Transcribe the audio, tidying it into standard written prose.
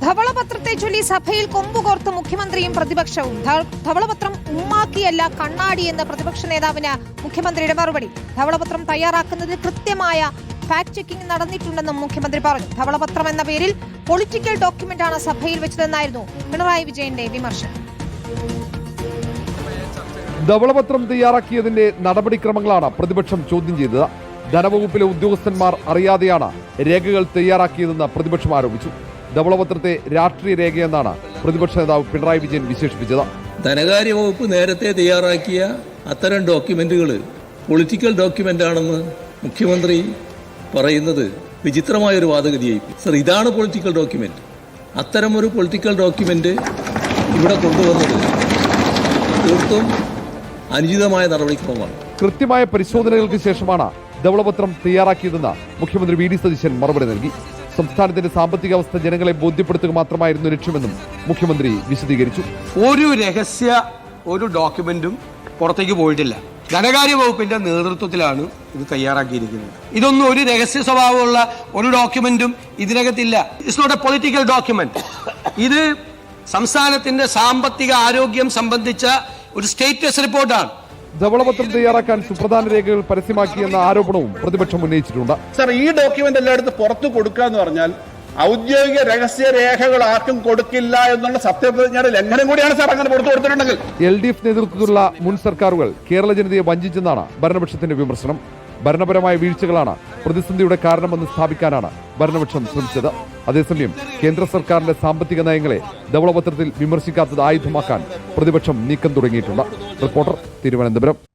ധവളപത്രത്തെ ചൊല്ലി സഭയിൽ കൊമ്പുകോർത്ത് മുഖ്യമന്ത്രിയും പ്രതിപക്ഷവും. ധവളപത്രം ഉമ്മാക്കിയല്ല കണ്ണാടി എന്ന പ്രതിപക്ഷ നേതാവിന് മുഖ്യമന്ത്രിയുടെ മറുപടി. ധവളപത്രം തയ്യാറാക്കുന്നതിൽ കൃത്യമായ ഫാക്ട് ചെക്കിംഗ് നടന്നിട്ടുണ്ടെന്നും മുഖ്യമന്ത്രി പറഞ്ഞു. ധവളപത്രം എന്ന പേരിൽ പൊളിറ്റിക്കൽ ഡോക്യുമെന്റാണ് സഭയിൽ വെച്ചതെന്നായിരുന്നു പിണറായി വിജയന്റെ വിമർശനം. ധവളപത്രം തയ്യാറാക്കിയതിന്റെ നടപടിക്രമങ്ങളാണ് പ്രതിപക്ഷം ചോദ്യം ചെയ്തത്. ധനവകുപ്പിലെ ഉദ്യോഗസ്ഥന്മാർ അറിയാതെയാണ് രേഖകൾ തയ്യാറാക്കിയതെന്ന് പ്രതിപക്ഷം ആരോപിച്ചു. ധവളപത്രത്തെ രാഷ്ട്രീയ രേഖയെന്നാണ് പ്രതിപക്ഷ നേതാവ് പിണറായി വിജയൻ വിശേഷിപ്പിച്ചത്. ധനകാര്യ വകുപ്പ് നേരത്തെ തയ്യാറാക്കിയ അത്തരം ഡോക്യുമെന്റുകൾ പൊളിറ്റിക്കൽ ഡോക്യുമെന്റ് ആണെന്ന് മുഖ്യമന്ത്രി പറയുന്നത് വിചിത്രമായൊരു വാദഗതിയായി. സർ, ഇതാണ് പൊളിറ്റിക്കൽ ഡോക്യുമെന്റ്. അത്തരമൊരു പൊളിറ്റിക്കൽ ഡോക്യുമെന്റ് ഇവിടെ കൊണ്ടുവന്നത് തീർത്തും അനുചിതമായ നടപടിക്രമമാണ്. കൃത്യമായ പരിശോധനകൾക്ക് ശേഷമാണ് ധവളപത്രം തയ്യാറാക്കിയതെന്ന് മുഖ്യമന്ത്രി വി ഡി സതീശൻ മറുപടി നൽകി. സംസ്ഥാനത്തിന്റെ സാമ്പത്തിക അവസ്ഥ ജനങ്ങളെ ബോധ്യപ്പെടുത്തുക മാത്രമായിരുന്നു ലക്ഷ്യമെന്നും മുഖ്യമന്ത്രി വിശദീകരിച്ചു. ഒരു ഡോക്യുമെന്റും പുറത്തേക്ക് പോയിട്ടില്ല. ധനകാര്യ വകുപ്പിന്റെ നേതൃത്വത്തിലാണ് ഇത് തയ്യാറാക്കിയിരിക്കുന്നത്. ഇതൊന്നും ഒരു രഹസ്യ സ്വഭാവമുള്ള ഒരു ഡോക്യുമെന്റും ഇതിനകത്തില്ല. It's not a political document. ഇത് സംസ്ഥാനത്തിന്റെ സാമ്പത്തിക ആരോഗ്യം സംബന്ധിച്ച ഒരു സ്റ്റേറ്റസ് റിപ്പോർട്ടാണ്. ധവളപത്രം തയ്യാറാക്കാൻ സുപ്രധാന രേഖകൾ പരസ്യമാക്കിയെന്ന ആരോപണവും പ്രതിപക്ഷം ഉന്നയിച്ചിട്ടുണ്ട്. സർ, ഈ ഡോക്യുമെന്റ് എല്ലായിടത്തും പുറത്തു കൊടുക്കുക എന്ന് പറഞ്ഞാൽ ഔദ്യോഗിക രഹസ്യ രേഖകൾ ആർക്കും കൊടുക്കില്ല എന്നുള്ള സത്യപ്രതിജ്ഞയുടെ ലംഘനം കൂടിയാണ് സാർ. അങ്ങനെ പുറത്തു കൊടുത്തിട്ടുണ്ടെങ്കിൽ LDF നേതൃത്വത്തിലുള്ള മുൻ സർക്കാരുകൾ കേരള ജനതയെ വഞ്ചിച്ചെന്നാണ് ഭരണപക്ഷത്തിന്റെ വിമർശനം. ഭരണപരമായ വീഴ്ചകളാണ് പ്രതിസന്ധിയുടെ കാരണമെന്ന് സ്ഥാപിക്കാനാണ് ഭരണപക്ഷം ശ്രമിച്ചത്. അതേസമയം കേന്ദ്ര സർക്കാരിന്റെ സാമ്പത്തിക നയങ്ങളെ ധവളപത്രത്തിൽ വിമർശിക്കാത്തത് ആയുധമാക്കാൻ പ്രതിപക്ഷം നീക്കം തുടങ്ങിയിട്ടുണ്ട്. റിപ്പോർട്ടർ, തിരുവനന്തപുരം.